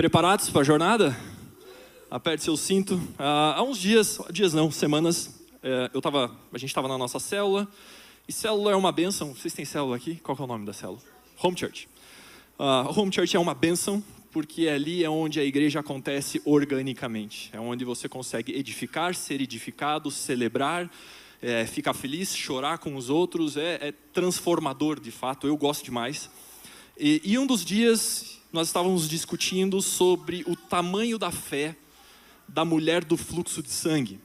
Preparados para a jornada? Aperte seu cinto. Há uns dias não, semanas, a gente estava na nossa célula. E célula é uma bênção. Vocês têm célula aqui? Qual que é o nome da célula? Home Church. Home Church é uma bênção porque ali é onde a igreja acontece organicamente. É onde você consegue edificar, ser edificado, celebrar, ficar feliz, chorar com os outros. É transformador, de fato. Eu gosto demais. E um dos dias nós estávamos discutindo sobre o tamanho da fé da mulher do fluxo de sangue.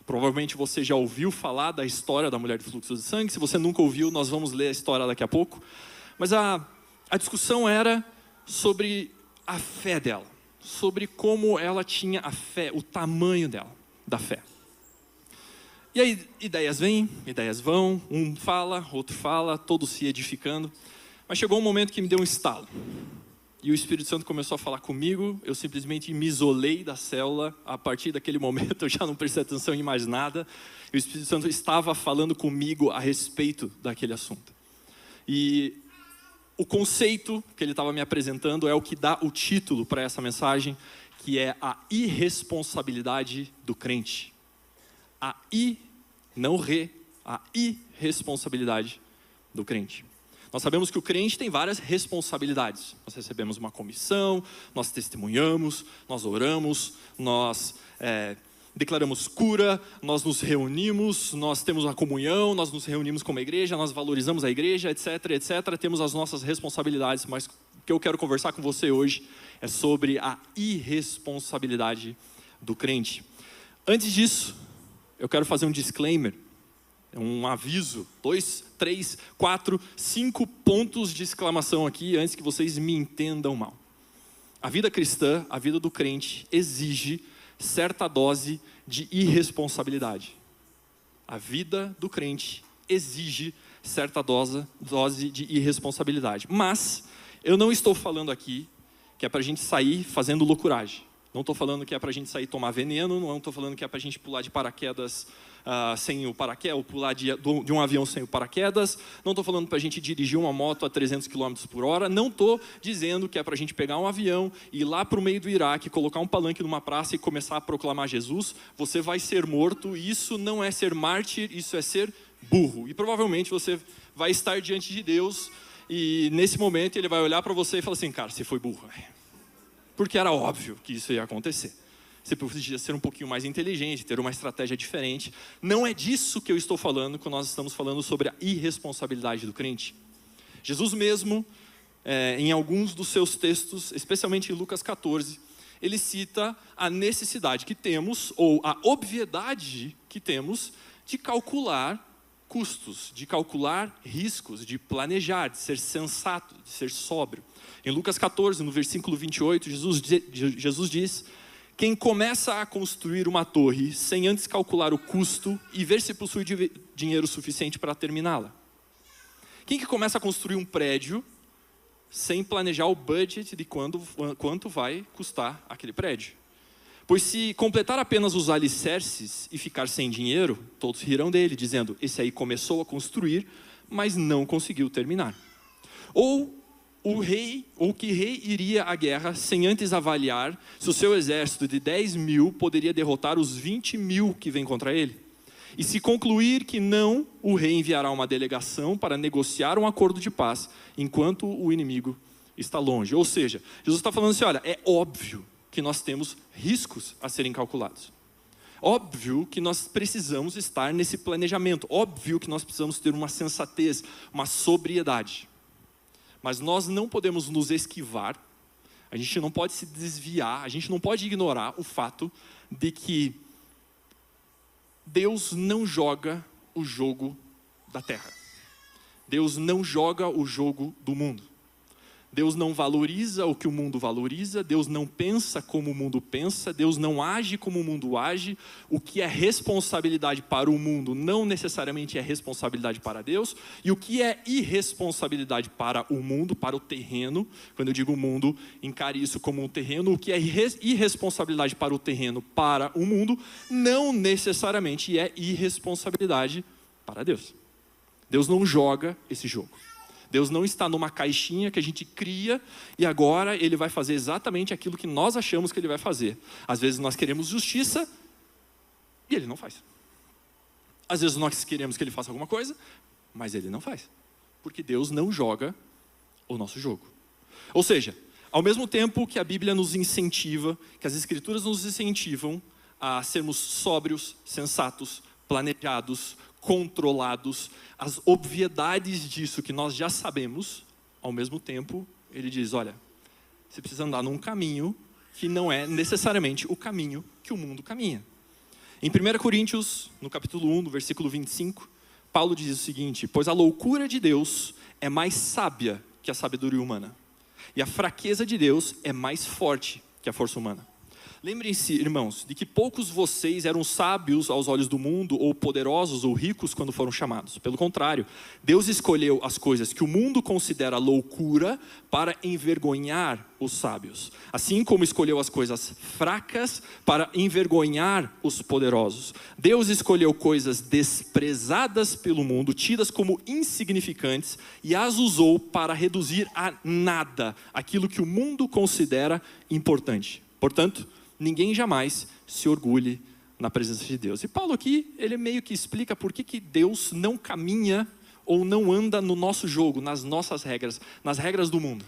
Provavelmente você já ouviu falar da história da mulher do fluxo de sangue. Se você nunca ouviu, nós vamos ler a história daqui a pouco. Mas a discussão era sobre a fé dela, sobre como ela tinha a fé, o tamanho dela, da fé. E aí ideias vêm, ideias vão, um fala, outro fala, todos se edificando. Mas chegou um momento que me deu um estalo. E o Espírito Santo começou a falar comigo, eu simplesmente me isolei da célula. A partir daquele momento eu já não prestei atenção em mais nada. E o Espírito Santo estava falando comigo a respeito daquele assunto. E o conceito que ele estava me apresentando é o que dá o título para essa mensagem, que é a irresponsabilidade do crente. A irresponsabilidade do crente. Nós sabemos que o crente tem várias responsabilidades. Nós recebemos uma comissão, nós testemunhamos, nós oramos, nós declaramos cura, nós nos reunimos, nós temos uma comunhão, nós nos reunimos como igreja, nós valorizamos a igreja, etc, etc. Temos as nossas responsabilidades, mas o que eu quero conversar com você hoje é sobre a irresponsabilidade do crente. Antes disso, eu quero fazer um disclaimer. Um aviso, 2, 3, 4, 5 pontos de exclamação aqui, antes que vocês me entendam mal. A vida cristã, a vida do crente, exige certa dose de irresponsabilidade. A vida do crente exige certa dose de irresponsabilidade. Mas, eu não estou falando aqui que é para a gente sair fazendo loucuragem. Não estou falando que é para a gente sair tomar veneno, não estou falando que é para a gente pular de paraquedas sem o paraquedas, ou pular de um avião sem o paraquedas. Não estou falando para a gente dirigir uma moto a 300 km por hora. Não estou dizendo que é para a gente pegar um avião, ir lá para o meio do Iraque, colocar um palanque numa praça e começar a proclamar Jesus. Você vai ser morto. Isso não é ser mártir, isso é ser burro. E provavelmente você vai estar diante de Deus e nesse momento ele vai olhar para você e falar assim: cara, você foi burro. Porque era óbvio que isso ia acontecer. Você podia ser um pouquinho mais inteligente, ter uma estratégia diferente. Não é disso que eu estou falando quando nós estamos falando sobre a irresponsabilidade do crente. Jesus mesmo, em alguns dos seus textos, especialmente em Lucas 14, ele cita a necessidade que temos, ou a obviedade que temos, de calcular custos, de calcular riscos, de planejar, de ser sensato, de ser sóbrio. Em Lucas 14, no versículo 28, Jesus diz: quem começa a construir uma torre sem antes calcular o custo e ver se possui dinheiro suficiente para terminá-la? Quem que começa a construir um prédio sem planejar o budget de quanto vai custar aquele prédio? Pois se completar apenas os alicerces e ficar sem dinheiro, todos rirão dele, dizendo: esse aí começou a construir, mas não conseguiu terminar. Ou que rei iria à guerra sem antes avaliar se o seu exército de 10 mil poderia derrotar os 20 mil que vêm contra ele? E se concluir que não, o rei enviará uma delegação para negociar um acordo de paz, enquanto o inimigo está longe. Ou seja, Jesus está falando assim: olha, é óbvio que nós temos riscos a serem calculados. Óbvio que nós precisamos estar nesse planejamento. Óbvio que nós precisamos ter uma sensatez, uma sobriedade. Mas nós não podemos nos esquivar, a gente não pode se desviar, a gente não pode ignorar o fato de que Deus não joga o jogo da terra. Deus não joga o jogo do mundo. Deus não valoriza o que o mundo valoriza, Deus não pensa como o mundo pensa, Deus não age como o mundo age. O que é responsabilidade para o mundo não necessariamente é responsabilidade para Deus. E o que é irresponsabilidade para o mundo, para o terreno, quando eu digo mundo, encare isso como um terreno. O que é irresponsabilidade para o terreno, para o mundo, não necessariamente é irresponsabilidade para Deus. Deus não joga esse jogo. Deus não está numa caixinha que a gente cria e agora Ele vai fazer exatamente aquilo que nós achamos que Ele vai fazer. Às vezes nós queremos justiça e Ele não faz. Às vezes nós queremos que Ele faça alguma coisa, mas Ele não faz. Porque Deus não joga o nosso jogo. Ou seja, ao mesmo tempo que a Bíblia nos incentiva, que as Escrituras nos incentivam a sermos sóbrios, sensatos, planejados, controlados, as obviedades disso que nós já sabemos, ao mesmo tempo, Ele diz, olha, você precisa andar num caminho que não é necessariamente o caminho que o mundo caminha. Em 1 Coríntios, no capítulo 1, no versículo 25, Paulo diz o seguinte, pois a loucura de Deus é mais sábia que a sabedoria humana, e a fraqueza de Deus é mais forte que a força humana. Lembrem-se, irmãos, de que poucos vocês eram sábios aos olhos do mundo, ou poderosos ou ricos quando foram chamados. Pelo contrário, Deus escolheu as coisas que o mundo considera loucura para envergonhar os sábios. Assim como escolheu as coisas fracas para envergonhar os poderosos. Deus escolheu coisas desprezadas pelo mundo, tidas como insignificantes, e as usou para reduzir a nada aquilo que o mundo considera importante. Portanto, ninguém jamais se orgulhe na presença de Deus. E Paulo aqui, ele meio que explica por que Deus não caminha ou não anda no nosso jogo, nas nossas regras, nas regras do mundo.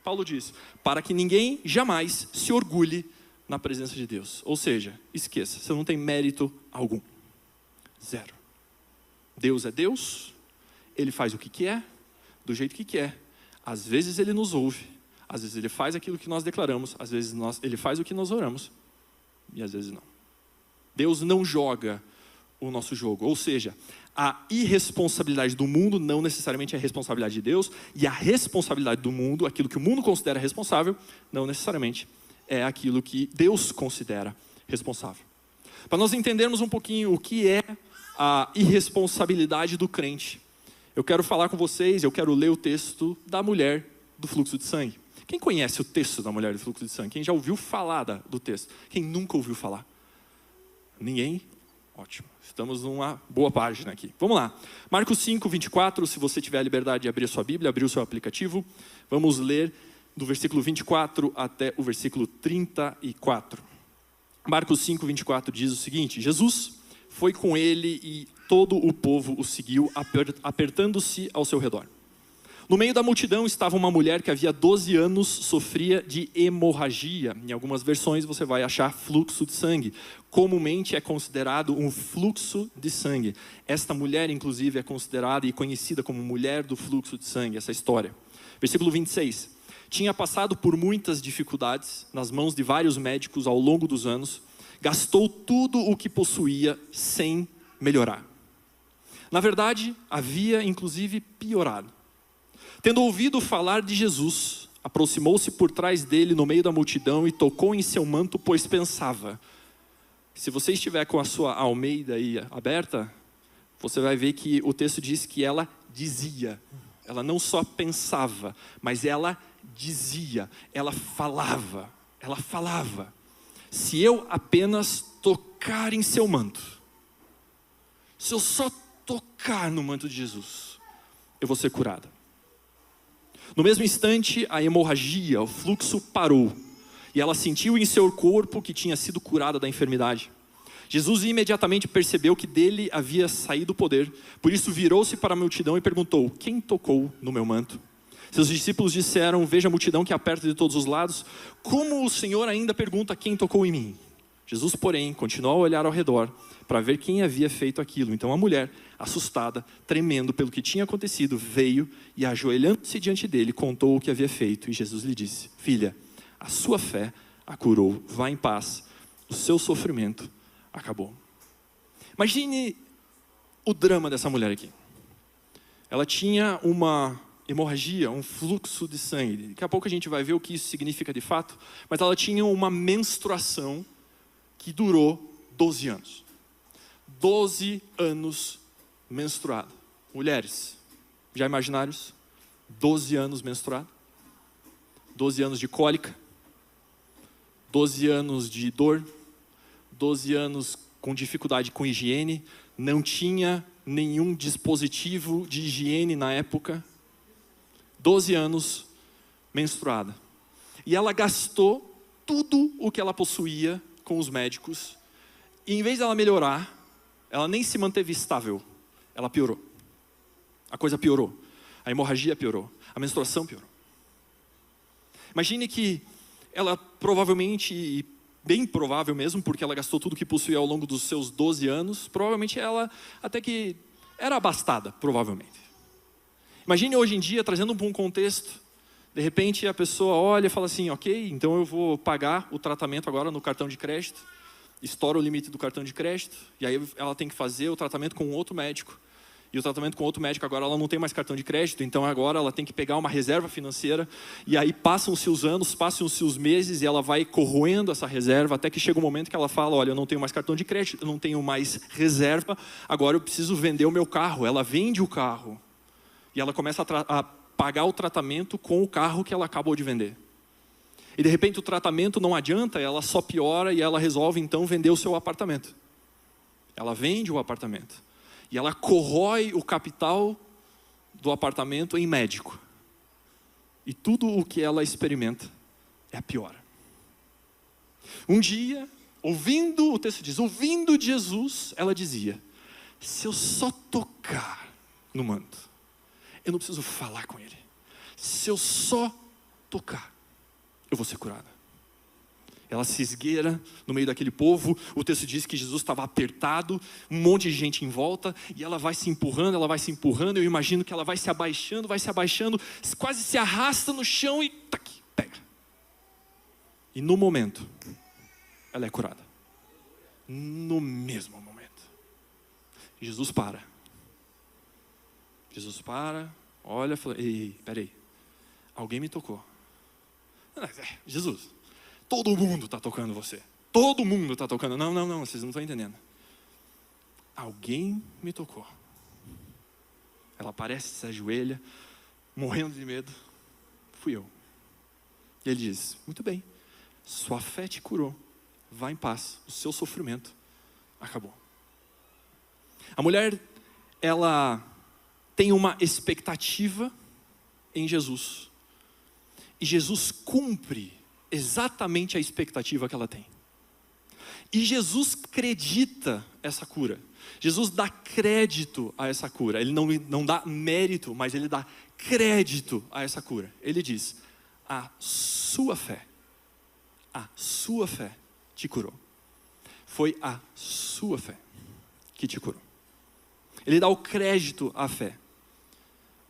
Paulo diz, para que ninguém jamais se orgulhe na presença de Deus. Ou seja, esqueça, você não tem mérito algum. Zero. Deus é Deus, Ele faz o que quer, do jeito que quer. Às vezes Ele nos ouve. Às vezes Ele faz aquilo que nós declaramos, às vezes Ele faz o que nós oramos, e às vezes não. Deus não joga o nosso jogo, ou seja, a irresponsabilidade do mundo não necessariamente é a responsabilidade de Deus, e a responsabilidade do mundo, aquilo que o mundo considera responsável, não necessariamente é aquilo que Deus considera responsável. Para nós entendermos um pouquinho o que é a irresponsabilidade do crente, eu quero falar com vocês, eu quero ler o texto da mulher do fluxo de sangue. Quem conhece o texto da mulher do fluxo de sangue? Quem já ouviu falar do texto? Quem nunca ouviu falar? Ninguém? Ótimo. Estamos numa boa página aqui. Vamos lá. Marcos 5, 24. Se você tiver a liberdade de abrir a sua Bíblia, abrir o seu aplicativo. Vamos ler do versículo 24 até o versículo 34. Marcos 5, 24 diz o seguinte. Jesus foi com ele e todo o povo o seguiu, apertando-se ao seu redor. No meio da multidão estava uma mulher que havia 12 anos sofria de hemorragia. Em algumas versões você vai achar fluxo de sangue. Comumente é considerado um fluxo de sangue. Esta mulher, inclusive, é considerada e conhecida como mulher do fluxo de sangue, essa história. Versículo 26. Tinha passado por muitas dificuldades nas mãos de vários médicos ao longo dos anos. Gastou tudo o que possuía sem melhorar. Na verdade, havia inclusive piorado. Tendo ouvido falar de Jesus, aproximou-se por trás dele no meio da multidão e tocou em seu manto, pois pensava. Se você estiver com a sua Almeida aí aberta, você vai ver que o texto diz que ela dizia. Ela não só pensava, mas ela dizia, ela falava. Se eu apenas tocar em seu manto, se eu só tocar no manto de Jesus, eu vou ser curada. No mesmo instante, a hemorragia, o fluxo parou. E ela sentiu em seu corpo que tinha sido curada da enfermidade. Jesus imediatamente percebeu que dele havia saído o poder. Por isso virou-se para a multidão e perguntou, quem tocou no meu manto? Seus discípulos disseram, veja a multidão que aperta de todos os lados. Como o Senhor ainda pergunta quem tocou em mim? Jesus, porém, continuou a olhar ao redor para ver quem havia feito aquilo. Então a mulher, assustada, tremendo pelo que tinha acontecido, veio e ajoelhando-se diante dele, contou o que havia feito. E Jesus lhe disse, filha, a sua fé a curou, vá em paz, o seu sofrimento acabou. Imagine o drama dessa mulher aqui. Ela tinha uma hemorragia, um fluxo de sangue. Daqui a pouco a gente vai ver o que isso significa de fato, mas ela tinha uma menstruação que durou 12 anos. 12 anos menstruada. Mulheres, já imaginaram isso? 12 anos menstruada. 12 anos de cólica. 12 anos de dor. 12 anos com dificuldade com higiene. Não tinha nenhum dispositivo de higiene na época. 12 anos, menstruada. E ela gastou tudo o que ela possuía com os médicos. E em vez dela melhorar, ela nem se manteve estável. Ela piorou. A coisa piorou. A hemorragia piorou. A menstruação piorou. Imagine que ela provavelmente, e bem provável mesmo, porque ela gastou tudo o que possuía ao longo dos seus 12 anos, provavelmente ela até que era abastada, provavelmente. Imagine hoje em dia, trazendo para um contexto, de repente a pessoa olha e fala assim, ok, então eu vou pagar o tratamento agora no cartão de crédito, estoura o limite do cartão de crédito, e aí ela tem que fazer o tratamento com outro médico. E o tratamento com outro médico, agora ela não tem mais cartão de crédito, então agora ela tem que pegar uma reserva financeira, e aí passam-se os anos, passam-se os meses, e ela vai corroendo essa reserva, até que chega um momento que ela fala, olha, eu não tenho mais cartão de crédito, eu não tenho mais reserva, agora eu preciso vender o meu carro. Ela vende o carro, e ela começa a pagar o tratamento com o carro que ela acabou de vender. E de repente o tratamento não adianta, ela só piora, e ela resolve então vender o seu apartamento. Ela vende o apartamento. E ela corrói o capital do apartamento em médico. E tudo o que ela experimenta é a piora. Um dia, o texto diz, ouvindo Jesus, ela dizia, se eu só tocar no manto, eu não preciso falar com ele. Se eu só tocar, eu vou ser curada. Ela se esgueira no meio daquele povo. O texto diz que Jesus estava apertado, um monte de gente em volta, e ela vai se empurrando, eu imagino que ela vai se abaixando, quase se arrasta no chão e tac, pega. E no momento, ela é curada. No mesmo momento. Jesus para, olha e fala, ei, peraí, alguém me tocou. Jesus, todo mundo está tocando você. Todo mundo está tocando. Não, vocês não estão entendendo. Alguém me tocou. Ela aparece, se ajoelha, morrendo de medo. Fui eu. E ele diz, muito bem, sua fé te curou. Vá em paz, o seu sofrimento acabou. A mulher, ela tem uma expectativa em Jesus. E Jesus cumpre exatamente a expectativa que ela tem. E Jesus acredita essa cura. Jesus dá crédito a essa cura. Ele não dá mérito, mas ele dá crédito a essa cura. Ele diz, a sua fé te curou. Foi a sua fé que te curou. Ele dá o crédito à fé.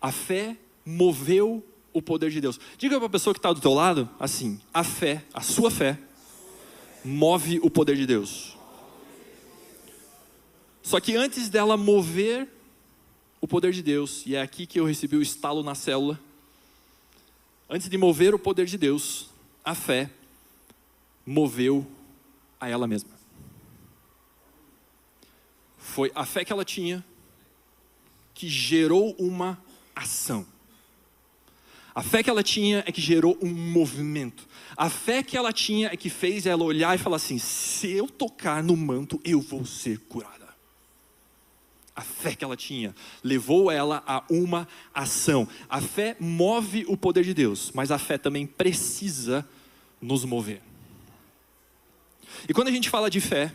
A fé moveu o poder de Deus. Diga para a pessoa que está do teu lado, assim, a sua fé, move o poder de Deus. Só que antes dela mover o poder de Deus, e é aqui que eu recebi o estalo na célula, antes de mover o poder de Deus, a fé moveu a ela mesma. Foi a fé que ela tinha que gerou uma ação. A fé que ela tinha é que gerou um movimento. A fé que ela tinha é que fez ela olhar e falar assim, se eu tocar no manto, eu vou ser curada. A fé que ela tinha levou ela a uma ação. A fé move o poder de Deus, mas a fé também precisa nos mover. E quando a gente fala de fé,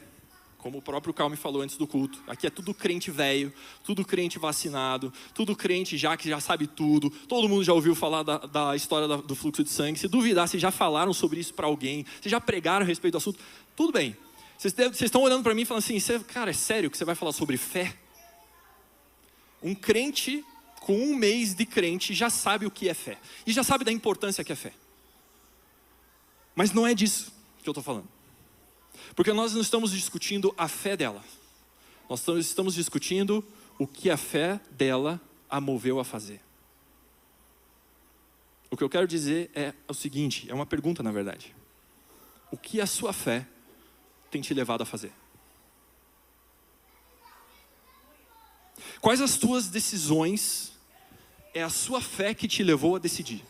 como o próprio Cal me falou antes do culto, aqui é tudo crente velho, tudo crente vacinado, tudo crente que já sabe tudo, todo mundo já ouviu falar da história do fluxo de sangue, se duvidar, se já falaram sobre isso para alguém, se já pregaram a respeito do assunto, tudo bem. Vocês estão olhando para mim e falando assim, cara, é sério que você vai falar sobre fé? Um crente com 1 mês de crente já sabe o que é fé, e já sabe da importância que é fé. Mas não é disso que eu estou falando. Porque nós não estamos discutindo a fé dela. Nós estamos discutindo o que a fé dela a moveu a fazer. O que eu quero dizer é o seguinte, é uma pergunta na verdade. O que a sua fé tem te levado a fazer? Quais as tuas decisões é a sua fé que te levou a decidir?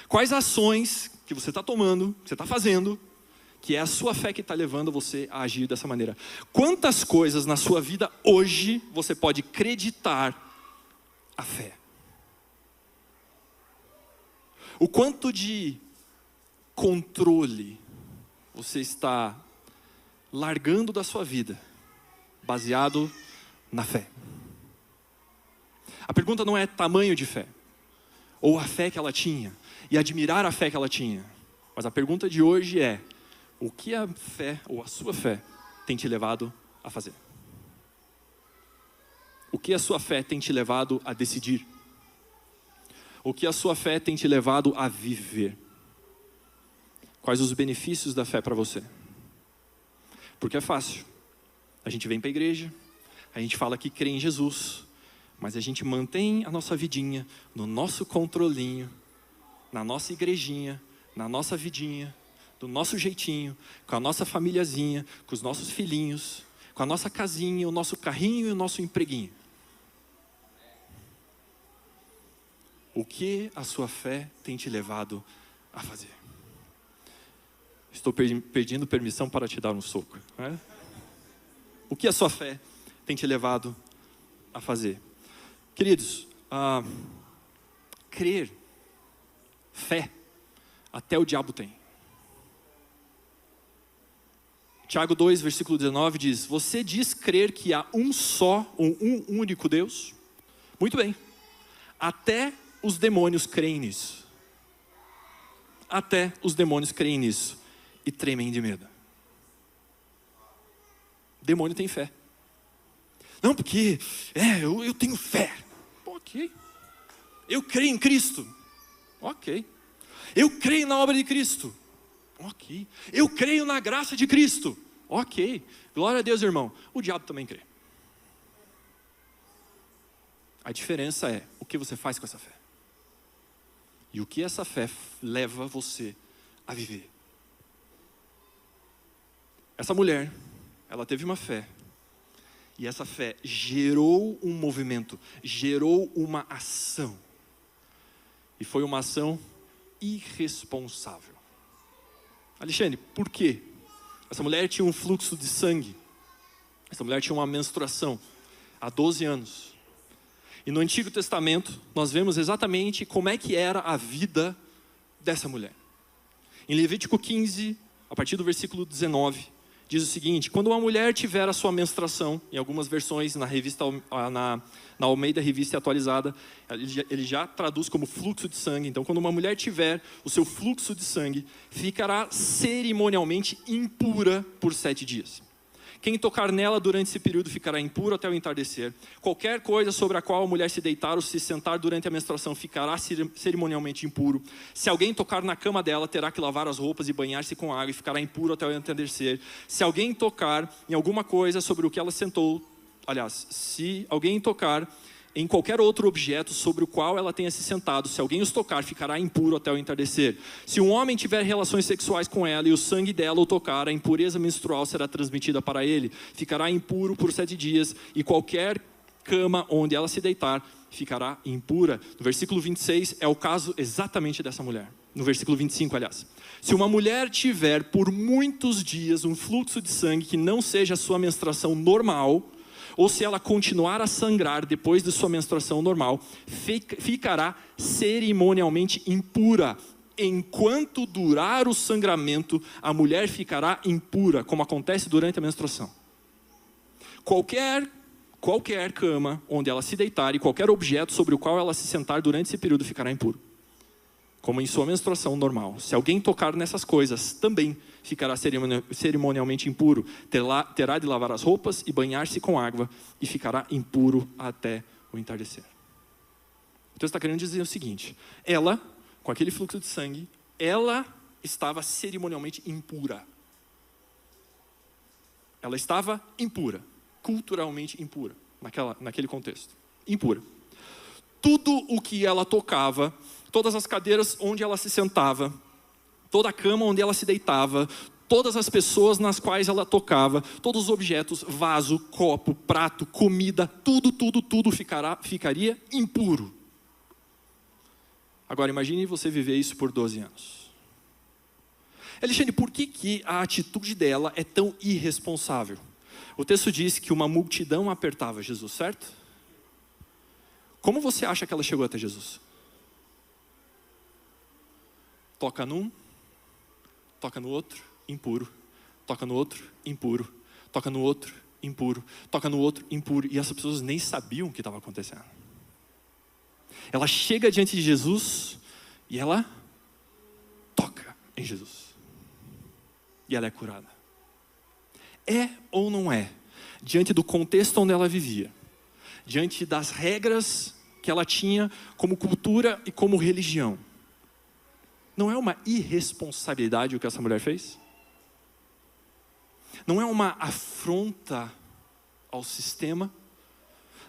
Quais ações que você está tomando, que você está fazendo, que é a sua fé que está levando você a agir dessa maneira? Quantas coisas na sua vida hoje você pode acreditar a fé? O quanto de controle você está largando da sua vida, baseado na fé. A pergunta não é tamanho de fé, ou a fé que ela tinha, e admirar a fé que ela tinha. Mas a pergunta de hoje é, o que a fé, ou a sua fé, tem te levado a fazer? O que a sua fé tem te levado a decidir? O que a sua fé tem te levado a viver? Quais os benefícios da fé para você? Porque é fácil. A gente vem para a igreja, a gente fala que crê em Jesus, mas a gente mantém a nossa vidinha no nosso controlinho, na nossa igrejinha, na nossa vidinha, do nosso jeitinho, com a nossa famíliazinha, com os nossos filhinhos, com a nossa casinha, o nosso carrinho e o nosso empreguinho. O que a sua fé tem te levado a fazer? Estou pedindo permissão para te dar um soco, né? O que a sua fé tem te levado a fazer? Queridos, crer, fé, até o diabo tem. Tiago 2, versículo 19 diz: você diz crer que há um só, um único Deus? Muito bem, até os demônios creem nisso. Até os demônios creem nisso e tremem de medo. Demônio tem fé. Não, porque eu tenho fé. Ok. Eu creio em Cristo. Ok. Eu creio na obra de Cristo. Ok. Eu creio na graça de Cristo. Ok. Glória a Deus, irmão. O diabo também crê. A diferença é o que você faz com essa fé. E o que essa fé leva você a viver. Essa mulher, ela teve uma fé. E essa fé gerou um movimento, gerou uma ação. E foi uma ação irresponsável. Alexandre, por quê? Essa mulher tinha um fluxo de sangue. Essa mulher tinha uma menstruação há 12 anos. E no Antigo Testamento, nós vemos exatamente como é que era a vida dessa mulher. Em Levítico 15, a partir do versículo 19, diz o seguinte: quando uma mulher tiver a sua menstruação, em algumas versões, na Almeida Revista Atualizada, ele já traduz como fluxo de sangue. Então, quando uma mulher tiver o seu fluxo de sangue, ficará cerimonialmente impura por 7 dias. Quem tocar nela durante esse período ficará impuro até o entardecer. Qualquer coisa sobre a qual a mulher se deitar ou se sentar durante a menstruação ficará cerimonialmente impuro. Se alguém tocar na cama dela, terá que lavar as roupas e banhar-se com água e ficará impuro até o entardecer. Se alguém tocar em alguma coisa sobre o que ela sentou, se alguém tocar em qualquer outro objeto sobre o qual ela tenha se sentado, se alguém os tocar, ficará impuro até o entardecer. Se um homem tiver relações sexuais com ela e o sangue dela o tocar, a impureza menstrual será transmitida para ele. Ficará impuro por 7 dias e qualquer cama onde ela se deitar ficará impura. No versículo 26 é o caso exatamente dessa mulher. No versículo 25, aliás. Se uma mulher tiver por muitos dias um fluxo de sangue que não seja a sua menstruação normal, ou se ela continuar a sangrar depois de sua menstruação normal, ficará cerimonialmente impura. Enquanto durar o sangramento, a mulher ficará impura, como acontece durante a menstruação. Qualquer cama onde ela se deitar e qualquer objeto sobre o qual ela se sentar durante esse período ficará impuro, como em sua menstruação normal. Se alguém tocar nessas coisas, também ficará cerimonialmente impuro. Terá de lavar as roupas e banhar-se com água e ficará impuro até o entardecer. Então está querendo dizer o seguinte: ela, com aquele fluxo de sangue, ela estava cerimonialmente impura. Ela estava impura, culturalmente impura, naquele contexto. Impura. Tudo o que ela tocava, todas as cadeiras onde ela se sentava, toda a cama onde ela se deitava, todas as pessoas nas quais ela tocava, todos os objetos, vaso, copo, prato, comida, tudo ficaria impuro. Agora imagine você viver isso por 12 anos. Alexandre, por que a atitude dela é tão irresponsável? O texto diz que uma multidão apertava Jesus, certo? Como você acha que ela chegou até Jesus? Toca num, toca no outro, impuro. Toca no outro, impuro. Toca no outro, impuro. Toca no outro, impuro. E essas pessoas nem sabiam o que estava acontecendo. Ela chega diante de Jesus e ela toca em Jesus. E ela é curada. É ou não é? Diante do contexto onde ela vivia, diante das regras que ela tinha como cultura e como religião, não é uma irresponsabilidade o que essa mulher fez? Não é uma afronta ao sistema?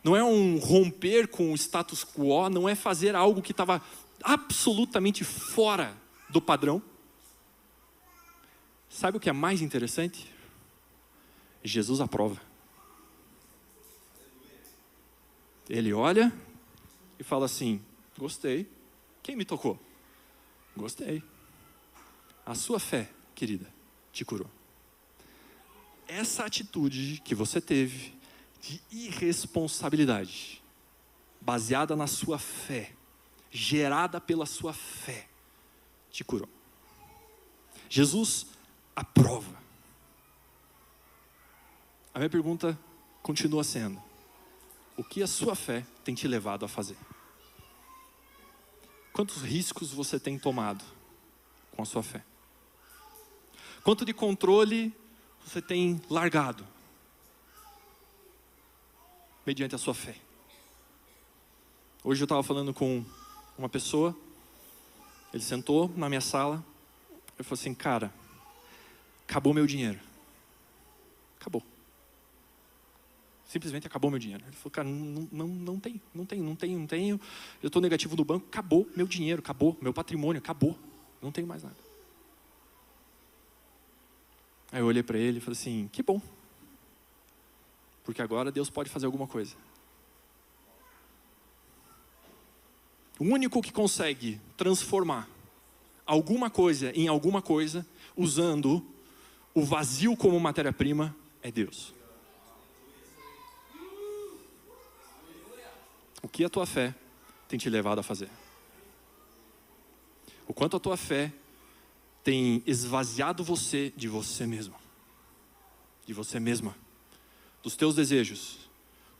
Não é um romper com o status quo? Não é fazer algo que estava absolutamente fora do padrão? Sabe o que é mais interessante? Jesus aprova. Ele olha e fala assim: gostei. Quem me tocou? Gostei. A sua fé, querida, te curou. Essa atitude que você teve de irresponsabilidade, baseada na sua fé, gerada pela sua fé, te curou. Jesus aprova. A minha pergunta continua sendo: o que a sua fé tem te levado a fazer? Quantos riscos você tem tomado com a sua fé? Quanto de controle você tem largado mediante a sua fé? Hoje eu estava falando com uma pessoa, ele sentou na minha sala, eu falei assim: cara, acabou meu dinheiro. Acabou. Simplesmente acabou meu dinheiro. Ele falou: cara, não tenho. Eu estou negativo no banco, acabou meu dinheiro, acabou meu patrimônio, acabou. Não tenho mais nada. Aí eu olhei para ele e falei assim: que bom. Porque agora Deus pode fazer alguma coisa. O único que consegue transformar alguma coisa em alguma coisa, usando o vazio como matéria-prima, é Deus. O que a tua fé tem te levado a fazer? O quanto a tua fé tem esvaziado você de você mesmo, de você mesma, dos teus desejos,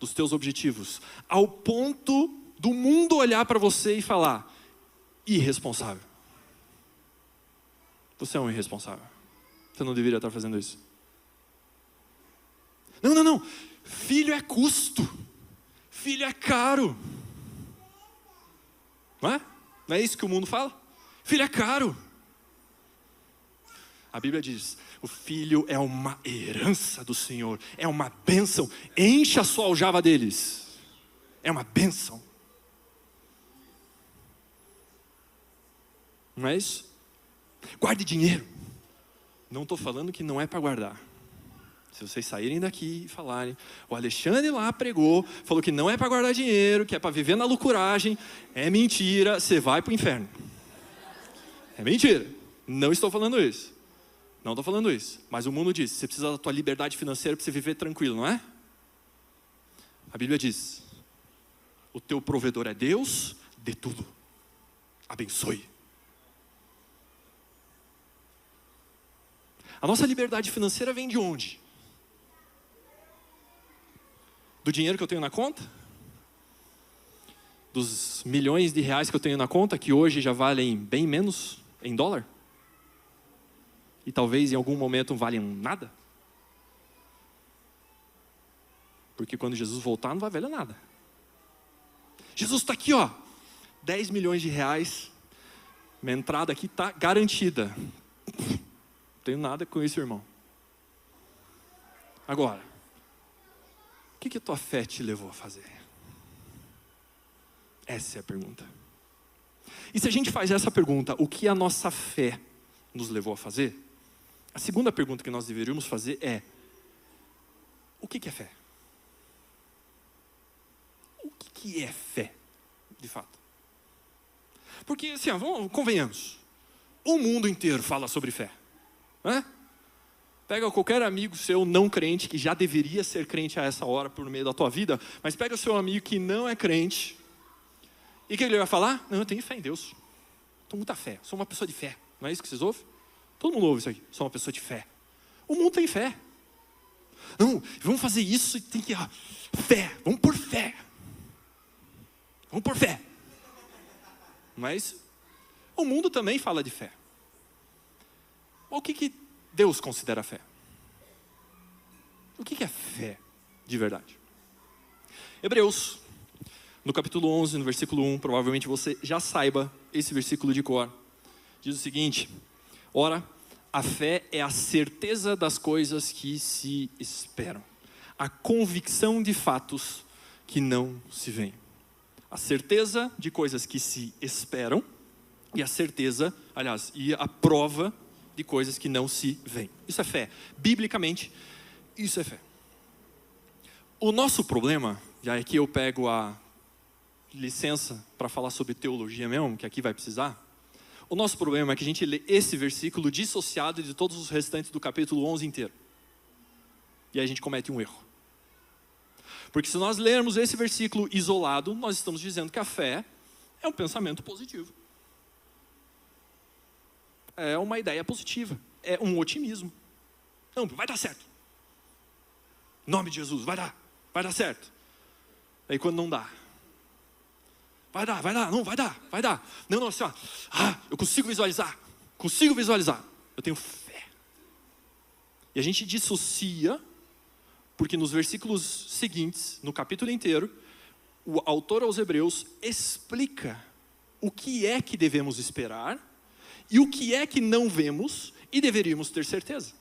dos teus objetivos, ao ponto do mundo olhar para você e falar: irresponsável. Você é um irresponsável. Você não deveria estar fazendo isso. Não. Filho é custo. Filho é caro. Não é? Não é isso que o mundo fala? Filho é caro. A Bíblia diz: o filho é uma herança do Senhor, é uma bênção. Encha a sua aljava deles. É uma bênção. Não é isso? Guarde dinheiro. Não estou falando que não é para guardar. Se vocês saírem daqui e falarem: o Alexandre lá pregou, falou que não é para guardar dinheiro, que é para viver na loucuragem, é mentira, você vai para o inferno. É mentira. Não estou falando isso. Não estou falando isso. Mas o mundo diz: você precisa da tua liberdade financeira para você viver tranquilo, não é? A Bíblia diz: o teu provedor é Deus, dê tudo. Abençoe. A nossa liberdade financeira vem de onde? Do dinheiro que eu tenho na conta? Dos milhões de reais que eu tenho na conta, que hoje já valem bem menos em dólar? E talvez em algum momento valham nada? Porque quando Jesus voltar não vai valer nada. Jesus está aqui, ó, 10 milhões de reais, minha entrada aqui está garantida. Não tenho nada com isso, irmão. Agora, o que a tua fé te levou a fazer? Essa é a pergunta. E se a gente faz essa pergunta: o que a nossa fé nos levou a fazer? A segunda pergunta que nós deveríamos fazer é: o que é fé? O que é fé, de fato? Porque, assim, convenhamos, o mundo inteiro fala sobre fé, não é? Pega qualquer amigo seu não crente, que já deveria ser crente a essa hora por meio da tua vida, mas pega o seu amigo que não é crente, e o que ele vai falar? Não, eu tenho fé em Deus. Tenho muita fé, sou uma pessoa de fé. Não é isso que vocês ouvem? Todo mundo ouve isso aqui, sou uma pessoa de fé. O mundo tem fé. Não, vamos fazer isso e tem que... fé, vamos por fé. Vamos por fé. Mas o mundo também fala de fé. O que Deus considera fé? O que é fé de verdade? Hebreus, no capítulo 11, no versículo 1, provavelmente você já saiba esse versículo de cor. Diz o seguinte: ora, a fé é a certeza das coisas que se esperam, a convicção de fatos que não se veem. A certeza de coisas que se esperam e a certeza, aliás, e a prova de coisas que não se veem. Isso é fé. Biblicamente, isso é fé. O nosso problema, já aqui eu pego a licença para falar sobre teologia mesmo, que aqui vai precisar. O nosso problema é que a gente lê esse versículo dissociado de todos os restantes do capítulo 11 inteiro. E aí a gente comete um erro. Porque se nós lermos esse versículo isolado, nós estamos dizendo que a fé é um pensamento positivo. É uma ideia positiva. É um otimismo. Não, vai dar certo. Em nome de Jesus, vai dar certo. Aí quando não dá. Vai dar, não, vai dar. Não, assim, ó, eu consigo visualizar. Eu tenho fé. E a gente dissocia, porque nos versículos seguintes, no capítulo inteiro, o autor aos Hebreus explica o que é que devemos esperar e o que é que não vemos e deveríamos ter certeza.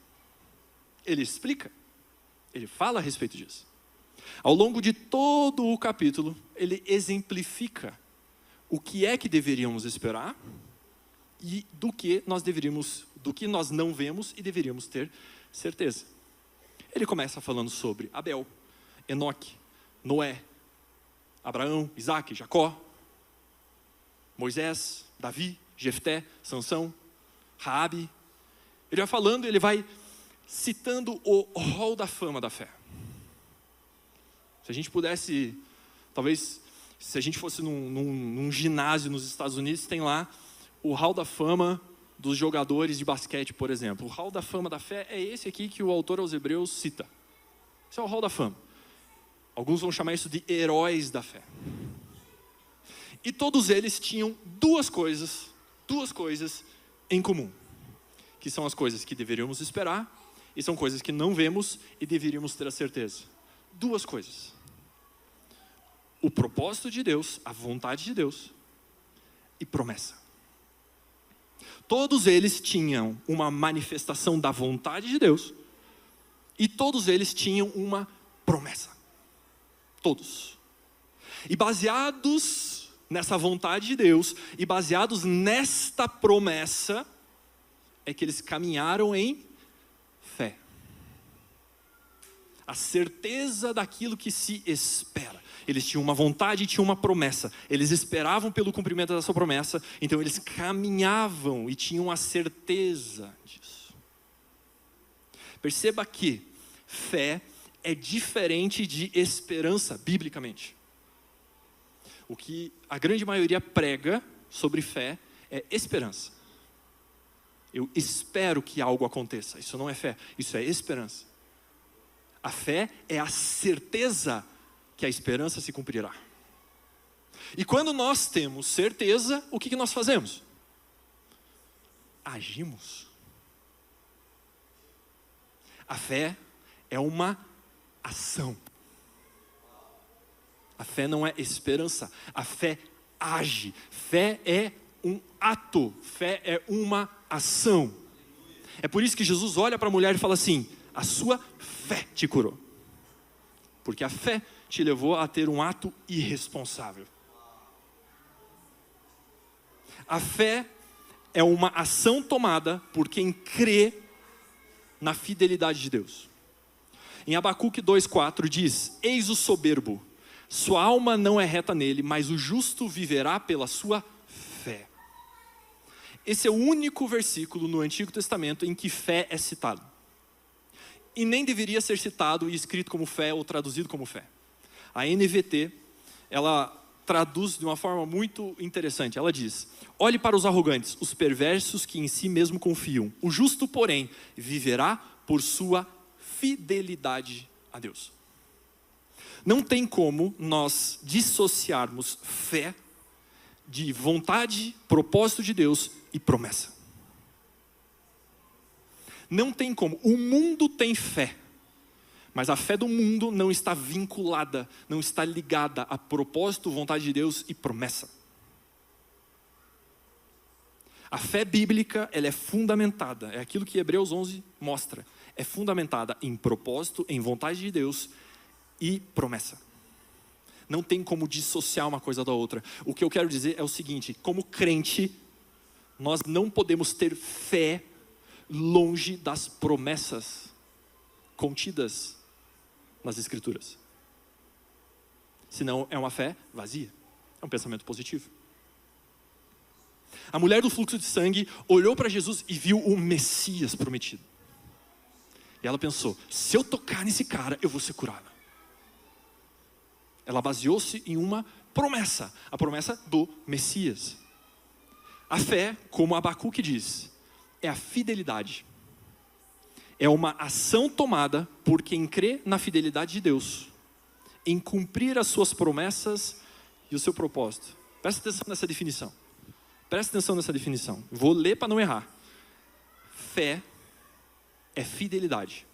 Ele explica, ele fala a respeito disso. Ao longo de todo o capítulo, ele exemplifica o que é que deveríamos esperar e do que nós não vemos e deveríamos ter certeza. Ele começa falando sobre Abel, Enoque, Noé, Abraão, Isaac, Jacó, Moisés, Davi, Jefté, Sansão, Raabe. Ele vai falando, ele vai citando o hall da fama da fé. Se a gente pudesse, talvez, se a gente fosse num ginásio nos Estados Unidos, tem lá o hall da fama dos jogadores de basquete, por exemplo. O hall da fama da fé é esse aqui que o autor aos Hebreus cita. Esse é o hall da fama. Alguns vão chamar isso de heróis da fé. E todos eles tinham duas coisas em comum, que são as coisas que deveríamos esperar e são coisas que não vemos e deveríamos ter a certeza. Duas coisas: o propósito de Deus, a vontade de Deus e promessa. Todos eles tinham uma manifestação da vontade de Deus e todos eles tinham uma promessa. Todos. E baseados nessa vontade de Deus e baseados nesta promessa é que eles caminharam em fé. A certeza daquilo que se espera. Eles tinham uma vontade e tinham uma promessa. Eles esperavam pelo cumprimento dessa promessa, então eles caminhavam e tinham a certeza disso. Perceba que fé é diferente de esperança, biblicamente. O que a grande maioria prega sobre fé é esperança. Eu espero que algo aconteça. Isso não é fé, isso é esperança. A fé é a certeza que a esperança se cumprirá. E quando nós temos certeza, o que nós fazemos? Agimos. A fé é uma ação. A fé não é esperança. A fé age. Fé é um ato. Fé é uma ação. É por isso que Jesus olha para a mulher e fala assim: a sua fé te curou. Porque a fé te levou a ter um ato irresponsável. A fé é uma ação tomada por quem crê na fidelidade de Deus. Em Abacuque 2,4 diz: eis o soberbo, sua alma não é reta nele, mas o justo viverá pela sua fé. Esse é o único versículo no Antigo Testamento em que fé é citado. E nem deveria ser citado e escrito como fé ou traduzido como fé. A NVT, ela traduz de uma forma muito interessante. Ela diz: olhe para os arrogantes, os perversos que em si mesmo confiam. O justo, porém, viverá por sua fidelidade a Deus. Não tem como nós dissociarmos fé de vontade, propósito de Deus e promessa. Não tem como. O mundo tem fé, mas a fé do mundo não está vinculada, não está ligada a propósito, vontade de Deus e promessa. A fé bíblica, ela é fundamentada, é aquilo que Hebreus 11 mostra. É fundamentada em propósito, em vontade de Deus e promessa. Não tem como dissociar uma coisa da outra. O que eu quero dizer é o seguinte: como crente, nós não podemos ter fé longe das promessas contidas nas Escrituras. Senão é uma fé vazia, é um pensamento positivo. A mulher do fluxo de sangue olhou para Jesus e viu o Messias prometido. E ela pensou: se eu tocar nesse cara, eu vou ser curada. Ela baseou-se em uma promessa, a promessa do Messias. A fé, como Abacuque diz, é a fidelidade. É uma ação tomada por quem crê na fidelidade de Deus, em cumprir as suas promessas e o seu propósito. Presta atenção nessa definição. Presta atenção nessa definição. Vou ler para não errar. Fé é fidelidade.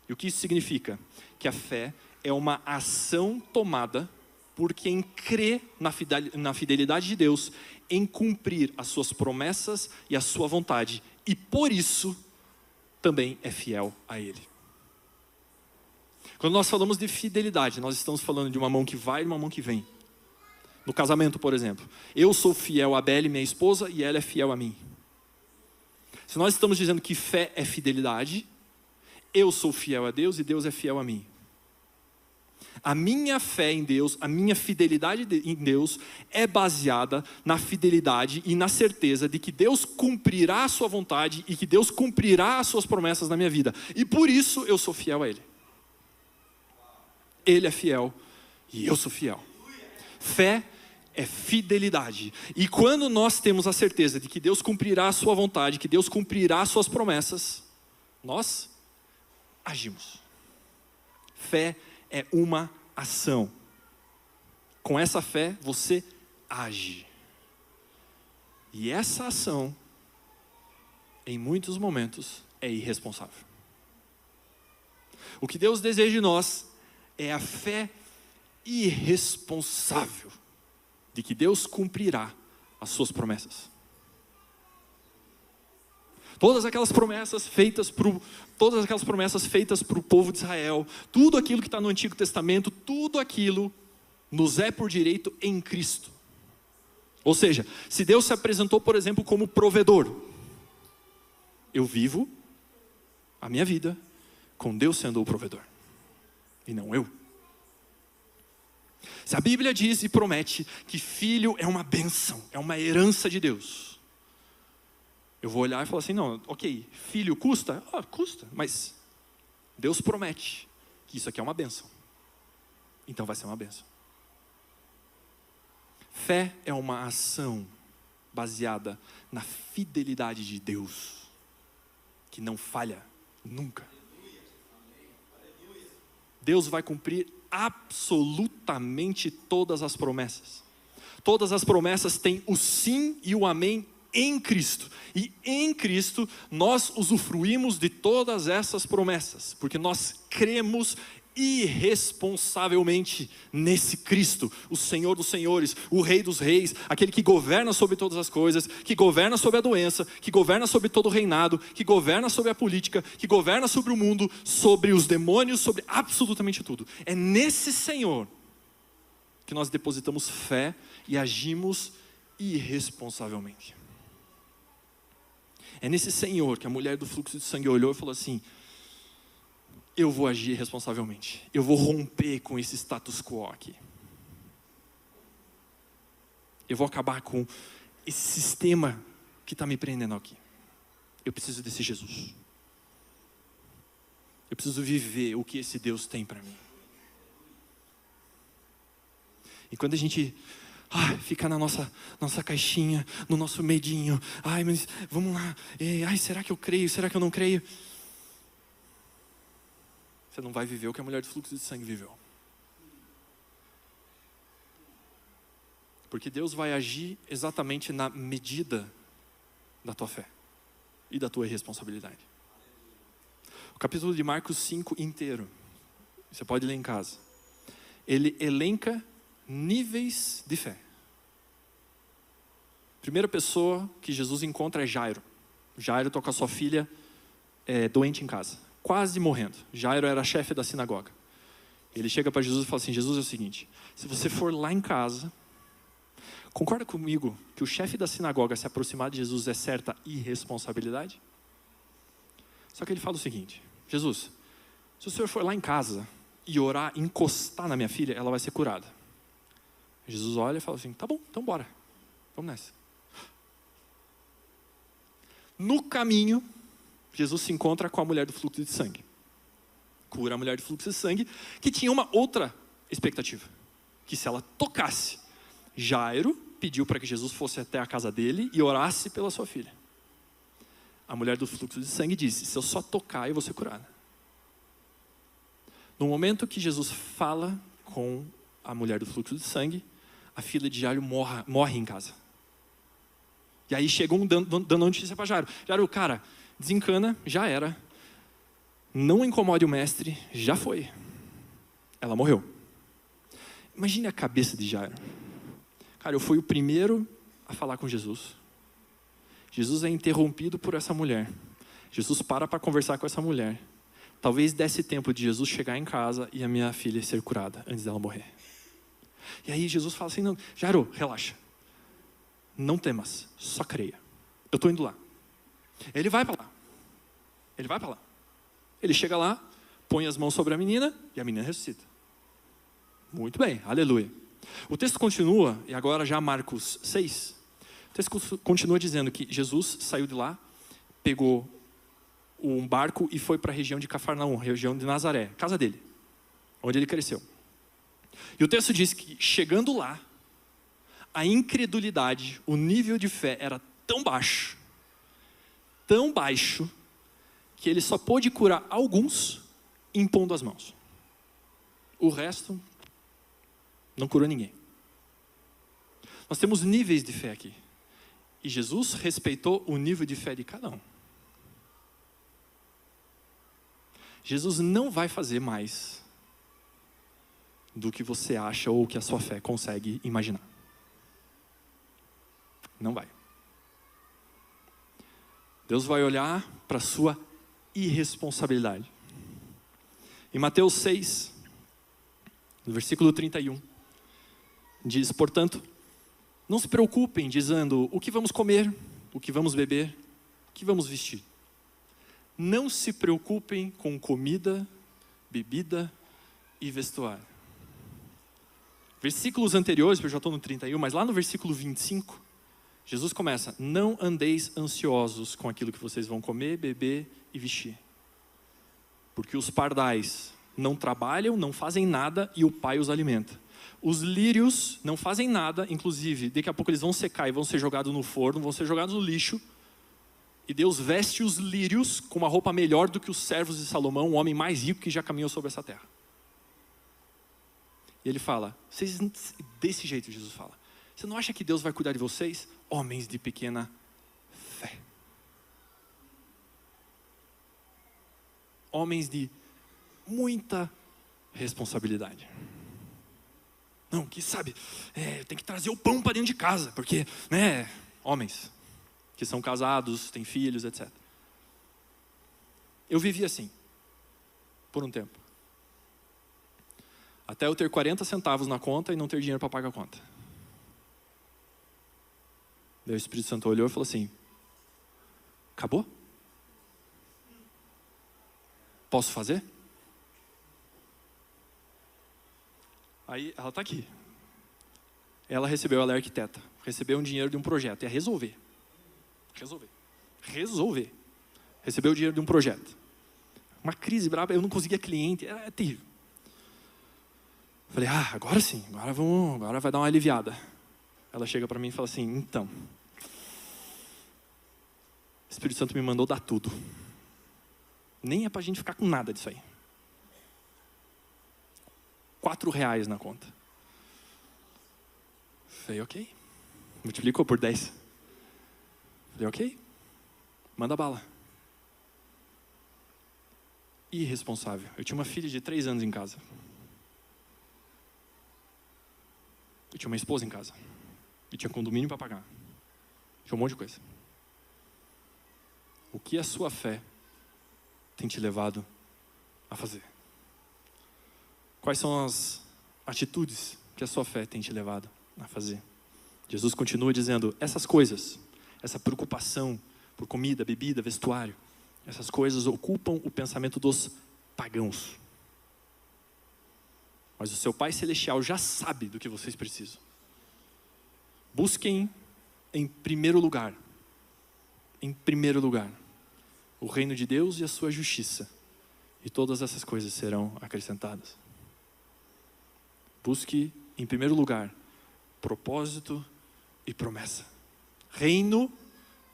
E o que isso significa? Que a fé é uma ação tomada por quem crê na fidelidade de Deus, em cumprir as suas promessas e a sua vontade, e por isso também é fiel a Ele. Quando nós falamos de fidelidade, nós estamos falando de uma mão que vai e uma mão que vem. No casamento, por exemplo, eu sou fiel a Belle, minha esposa, e ela é fiel a mim. Se nós estamos dizendo que fé é fidelidade, eu sou fiel a Deus e Deus é fiel a mim. A minha fé em Deus, a minha fidelidade em Deus é baseada na fidelidade e na certeza de que Deus cumprirá a sua vontade e que Deus cumprirá as suas promessas na minha vida. E por isso eu sou fiel a Ele. Ele é fiel e eu sou fiel. Fé é fidelidade. E quando nós temos a certeza de que Deus cumprirá a sua vontade, que Deus cumprirá as suas promessas, nós agimos. Fé é uma ação. Com essa fé, você age. E essa ação, em muitos momentos, é irresponsável. O que Deus deseja de nós é a fé irresponsável de que Deus cumprirá as suas promessas. Todas aquelas promessas feitas para o povo de Israel, tudo aquilo que está no Antigo Testamento, tudo aquilo nos é por direito em Cristo. Ou seja, se Deus se apresentou, por exemplo, como provedor, eu vivo a minha vida com Deus sendo o provedor, e não eu. Se a Bíblia diz e promete que filho é uma bênção, é uma herança de Deus, eu vou olhar e falar assim: não, ok, filho custa? Custa, mas Deus promete que isso aqui é uma bênção, então vai ser uma bênção. Fé é uma ação baseada na fidelidade de Deus, que não falha nunca. Deus vai cumprir absolutamente todas as promessas. Todas as promessas têm o sim e o amém em Cristo. E em Cristo nós usufruímos de todas essas promessas, porque nós cremos irresponsavelmente nesse Cristo, o Senhor dos senhores, o Rei dos reis, aquele que governa sobre todas as coisas, que governa sobre a doença, que governa sobre todo o reinado, que governa sobre a política, que governa sobre o mundo, sobre os demônios, sobre absolutamente tudo. É nesse Senhor que nós depositamos fé e agimos irresponsavelmente. É nesse Senhor que a mulher do fluxo de sangue olhou e falou assim: eu vou agir responsavelmente. Eu vou romper com esse status quo aqui. Eu vou acabar com esse sistema que está me prendendo aqui. Eu preciso desse Jesus. Eu preciso viver o que esse Deus tem para mim. E quando a gente fica na nossa caixinha, no nosso medinho, mas vamos lá, será que eu creio, será que eu não creio? Você não vai viver o que a mulher do fluxo de sangue viveu. Porque Deus vai agir exatamente na medida da tua fé e da tua irresponsabilidade. O capítulo de Marcos 5 inteiro, você pode ler em casa, ele elenca níveis de fé. Primeira pessoa que Jesus encontra é Jairo. Jairo está com a sua filha doente em casa, quase morrendo. Jairo era chefe da sinagoga. Ele chega para Jesus e fala assim: Jesus, é o seguinte, se você for lá em casa, concorda comigo que o chefe da sinagoga se aproximar de Jesus é certa irresponsabilidade? Só que ele fala o seguinte: Jesus, se o senhor for lá em casa e orar, encostar na minha filha, ela vai ser curada. Jesus olha e fala assim: tá bom, então bora, vamos nessa. No caminho, Jesus se encontra com a mulher do fluxo de sangue. Cura a mulher do fluxo de sangue, que tinha uma outra expectativa, que se ela tocasse, Jairo pediu para que Jesus fosse até a casa dele e orasse pela sua filha. A mulher do fluxo de sangue disse: se eu só tocar, eu vou ser curada. No momento que Jesus fala com a mulher do fluxo de sangue, a filha de Jairo morre em casa. E aí chegou dando notícia para Jairo: Jairo, cara, desencana, já era. Não incomode o mestre, já foi. Ela morreu. Imagine a cabeça de Jairo. Cara, eu fui o primeiro a falar com Jesus. Jesus é interrompido por essa mulher. Jesus para conversar com essa mulher. Talvez desse tempo de Jesus chegar em casa e a minha filha ser curada antes dela morrer. E aí Jesus fala assim: não, Jairo, relaxa. Não temas, só creia. Eu estou indo lá. Ele vai para lá. Ele vai para lá. Ele chega lá, põe as mãos sobre a menina e a menina ressuscita. Muito bem, aleluia. O texto continua, e agora já Marcos 6, o texto continua dizendo que Jesus saiu de lá, pegou um barco e foi para a região de Cafarnaum, região de Nazaré, casa dele, onde ele cresceu. E o texto diz que chegando lá, a incredulidade, o nível de fé era tão baixo, que ele só pôde curar alguns impondo as mãos. O resto não curou ninguém. Nós temos níveis de fé aqui. E Jesus respeitou o nível de fé de cada um. Jesus não vai fazer mais do que você acha ou que a sua fé consegue imaginar. Não vai. Deus vai olhar para a sua irresponsabilidade. Em Mateus 6, no versículo 31, diz: portanto, não se preocupem dizendo o que vamos comer, o que vamos beber, o que vamos vestir. Não se preocupem com comida, bebida e vestuário. Versículos anteriores, eu já estou no 31, mas lá no versículo 25, Jesus começa: não andeis ansiosos com aquilo que vocês vão comer, beber e vestir. Porque os pardais não trabalham, não fazem nada e o Pai os alimenta. Os lírios não fazem nada, inclusive, daqui a pouco eles vão secar e vão ser jogados no forno, vão ser jogados no lixo. E Deus veste os lírios com uma roupa melhor do que os servos de Salomão, o homem mais rico que já caminhou sobre essa terra. E ele fala, desse jeito Jesus fala: você não acha que Deus vai cuidar de vocês, homens de pequena fé? Homens de muita responsabilidade. Não, que sabe, tem que trazer o pão para dentro de casa, porque, homens que são casados, têm filhos, etc. Eu vivi assim, por um tempo. Até eu ter 40 centavos na conta e não ter dinheiro para pagar a conta. Daí o Espírito Santo olhou e falou assim: acabou? Posso fazer? Aí ela está aqui. Ela recebeu, ela é arquiteta. Recebeu um dinheiro de um projeto. Ia resolver. Recebeu o dinheiro de um projeto. Uma crise braba, eu não conseguia cliente, era terrível. Falei, agora sim, agora vai dar uma aliviada. Ela chega para mim e fala assim, então, o Espírito Santo me mandou dar tudo. Nem é pra gente ficar com nada disso aí. R$4 na conta. Falei, ok. Multiplicou por 10. Falei, ok. Manda bala. Irresponsável. Eu tinha uma filha de 3 anos em casa. Eu tinha uma esposa em casa. E tinha condomínio para pagar. Tinha um monte de coisa. O que a sua fé tem te levado a fazer? Quais são as atitudes que a sua fé tem te levado a fazer? Jesus continua dizendo, essas coisas, essa preocupação por comida, bebida, vestuário, essas coisas ocupam o pensamento dos pagãos. Mas o seu Pai Celestial já sabe do que vocês precisam. Busquem em primeiro lugar, o reino de Deus e a sua justiça. E todas essas coisas serão acrescentadas. Busque em primeiro lugar, propósito e promessa. Reino,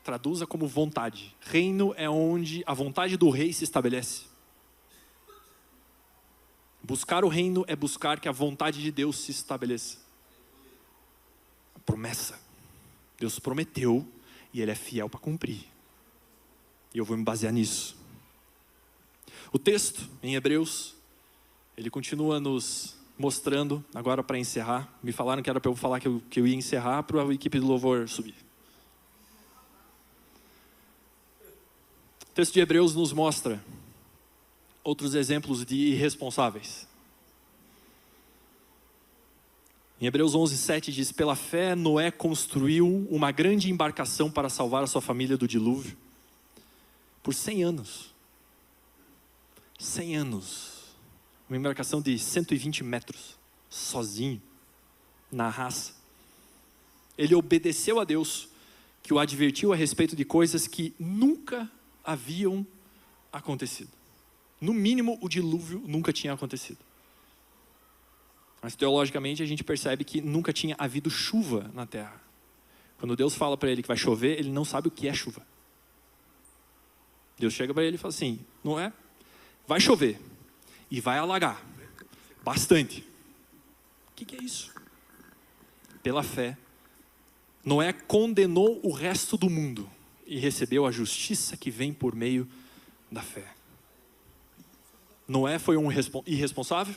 traduza como vontade. Reino é onde a vontade do rei se estabelece. Buscar o reino é buscar que a vontade de Deus se estabeleça. A promessa. Deus prometeu e Ele é fiel para cumprir. E eu vou me basear nisso. O texto, em Hebreus, ele continua nos mostrando, agora para encerrar. Me falaram que era para eu falar que eu ia encerrar para a equipe do louvor subir. O texto de Hebreus nos mostra outros exemplos de irresponsáveis. Em Hebreus 11:7 diz, pela fé Noé construiu uma grande embarcação para salvar a sua família do dilúvio. Por 100 anos. 100 anos. Uma embarcação de 120 metros. Sozinho. Na raça. Ele obedeceu a Deus, que o advertiu a respeito de coisas que nunca haviam acontecido. No mínimo, o dilúvio nunca tinha acontecido. Mas teologicamente a gente percebe que nunca tinha havido chuva na terra. Quando Deus fala para ele que vai chover, ele não sabe o que é chuva. Deus chega para ele e fala assim, não é? Vai chover e vai alagar. Bastante. O que é isso? Pela fé, Noé condenou o resto do mundo e recebeu a justiça que vem por meio da fé. Noé foi um irresponsável?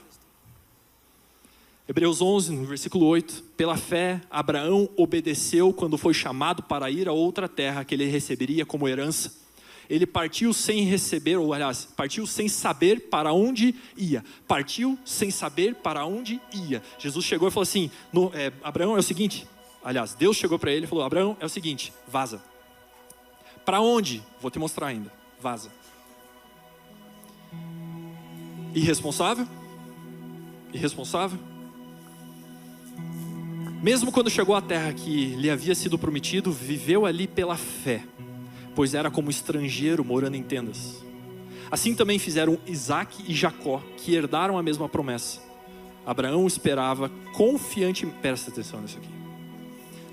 Hebreus 11, no versículo 8. Pela fé, Abraão obedeceu quando foi chamado para ir a outra terra que ele receberia como herança. Ele partiu sem receber, ou aliás, partiu sem saber para onde ia. Partiu sem saber para onde ia. Jesus chegou e falou assim, Abraão, é o seguinte, aliás, Deus chegou para ele e falou, Abraão, é o seguinte, vaza. Para onde? Vou te mostrar ainda, vaza. Irresponsável? Irresponsável? Mesmo quando chegou à terra que lhe havia sido prometido, viveu ali pela fé, pois era como estrangeiro morando em tendas. Assim também fizeram Isaac e Jacó, que herdaram a mesma promessa. Abraão esperava confiantemente, presta atenção nisso aqui.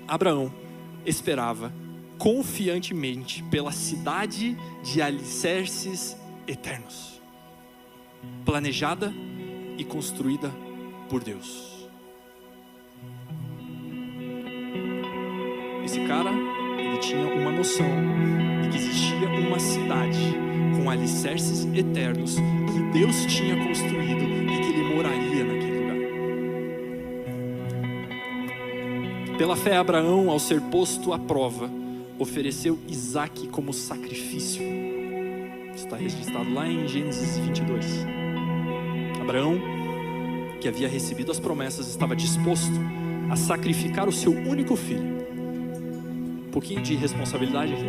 Abraão esperava confiantemente pela cidade de alicerces eternos, planejada e construída por Deus. Esse cara, ele tinha uma noção de que existia uma cidade com alicerces eternos que Deus tinha construído e que ele moraria naquele lugar. Pela fé, Abraão, ao ser posto à prova, ofereceu Isaac como sacrifício. Está registrado lá em Gênesis 22. Abraão, que havia recebido as promessas, estava disposto a sacrificar o seu único filho. Um pouquinho de responsabilidade aqui.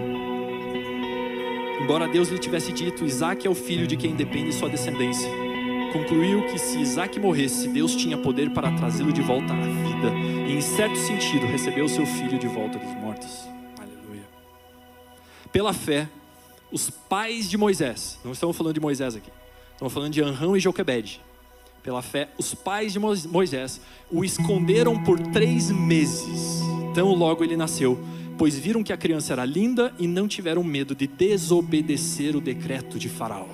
Embora Deus lhe tivesse dito, Isaac é o filho de quem depende sua descendência, concluiu que se Isaac morresse, Deus tinha poder para trazê-lo de volta à vida, e em certo sentido recebeu seu filho de volta dos mortos. Aleluia. Pela fé, os pais de Moisés, não estamos falando de Moisés aqui, estamos falando de Anrão e Joquebede. Pela fé, os pais de Moisés o esconderam por 3 meses, tão logo ele nasceu, pois viram que a criança era linda e não tiveram medo de desobedecer o decreto de Faraó.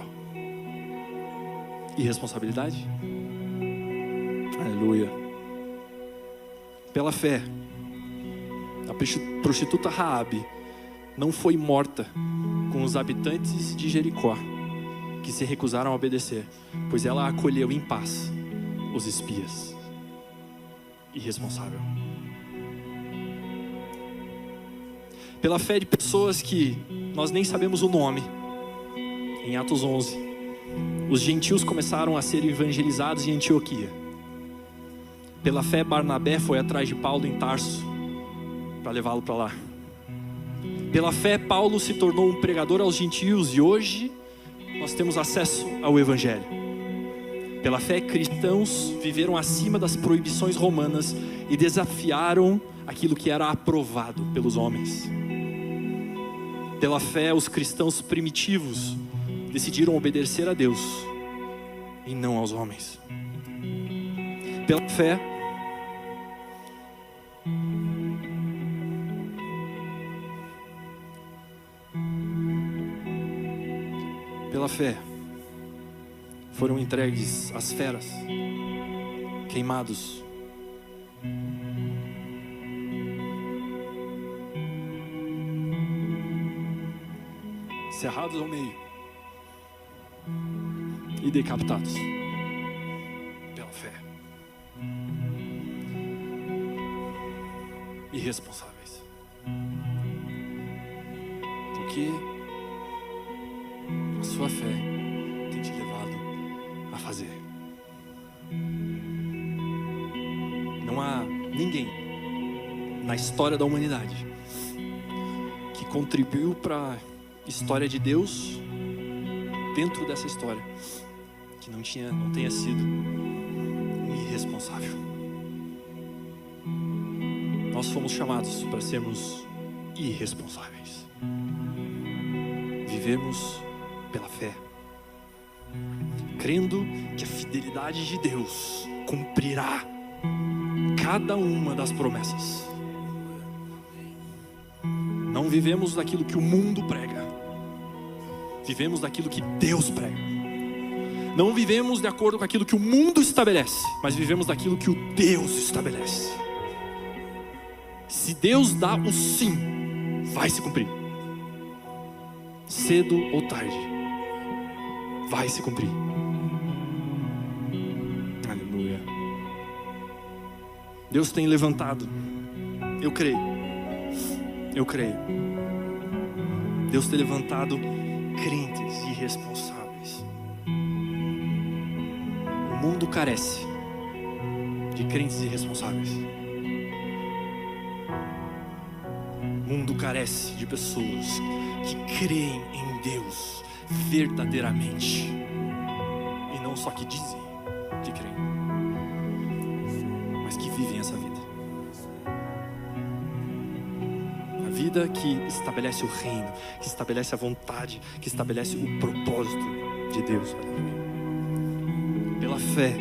Irresponsabilidade? Aleluia. Pela fé, a prostituta Raabe não foi morta com os habitantes de Jericó, que se recusaram a obedecer, pois ela acolheu em paz os espias. Irresponsável. Pela fé de pessoas que nós nem sabemos o nome, em Atos 11, os gentios começaram a ser evangelizados em Antioquia. Pela fé, Barnabé foi atrás de Paulo em Tarso para levá-lo para lá. Pela fé, Paulo se tornou um pregador aos gentios e hoje nós temos acesso ao evangelho. Pela fé, cristãos viveram acima das proibições romanas e desafiaram aquilo que era aprovado pelos homens. Pela fé, os cristãos primitivos decidiram obedecer a Deus e não aos homens. Pela fé, foram entregues às feras, queimados. Cerrados ao meio e decapitados pela fé. Irresponsáveis. Porque a sua fé tem te levado a fazer. Não há ninguém na história da humanidade que contribuiu para a história de Deus dentro dessa história que não tenha sido um irresponsável. Nós fomos chamados para sermos irresponsáveis. Vivemos pela fé, crendo que a fidelidade de Deus cumprirá cada uma das promessas. Não vivemos daquilo que o mundo prega, vivemos daquilo que Deus prega. Não vivemos de acordo com aquilo que o mundo estabelece, mas vivemos daquilo que o Deus estabelece. Se Deus dá o sim, vai se cumprir. Cedo ou tarde, vai se cumprir. Aleluia. Deus tem levantado, eu creio. Deus tem levantado crentes irresponsáveis. O mundo carece de crentes irresponsáveis. O mundo carece de pessoas que creem em Deus verdadeiramente e não só que dizem que creem, mas que vivem essa vida. A vida que estabelece o reino, que estabelece a vontade, que estabelece o propósito de Deus. Pela fé,